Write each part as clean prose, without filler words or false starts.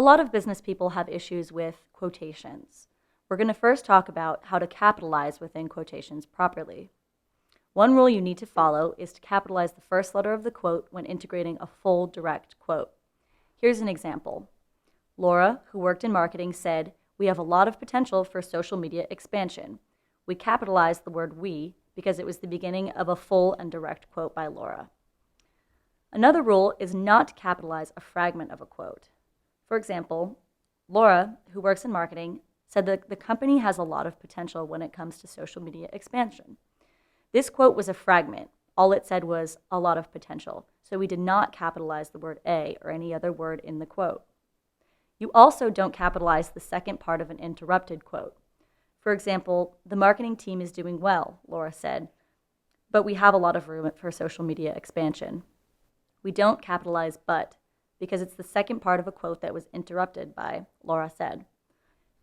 A lot of business people have issues with quotations. We're going to first talk about how to capitalize within quotations properly. One rule you need to follow is to capitalize the first letter of the quote when integrating a full direct quote. Here's an example. Laura, who worked in marketing, said, "We have a lot of potential for social media expansion." We capitalized the word "we" because it was the beginning of a full and direct quote by Laura. Another rule is not to capitalize a fragment of a quote. For example, Laura, who works in marketing, said that the company has a lot of potential when it comes to social media expansion. This quote was a fragment. All it said was "a lot of potential," so we did not capitalize the word "a" or any other word in the quote. You also don't capitalize the second part of an interrupted quote. For example, "The marketing team is doing well," Laura said, "but we have a lot of room for social media expansion." We don't capitalize "but" because it's the second part of a quote that was interrupted by "Laura said."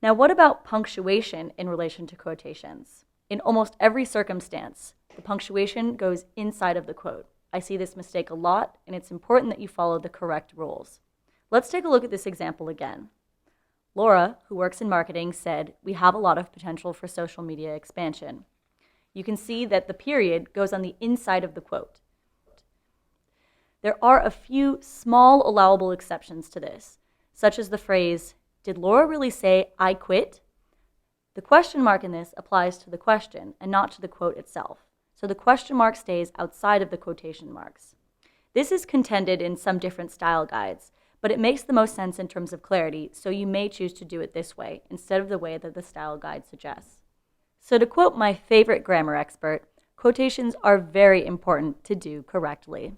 Now, what about punctuation in relation to quotations? In almost every circumstance, the punctuation goes inside of the quote. I see this mistake a lot, and it's important that you follow the correct rules. Let's take a look at this example again. Laura, who works in marketing, said, "We have a lot of potential for social media expansion." You can see that the period goes on the inside of the quote. There are a few small allowable exceptions to this, such as the phrase, "Did Laura really say, 'I quit'?" The question mark in this applies to the question and not to the quote itself, so the question mark stays outside of the quotation marks. This is contended in some different style guides, but it makes the most sense in terms of clarity, so you may choose to do it this way instead of the way that the style guide suggests. So to quote my favorite grammar expert, quotations are very important to do correctly.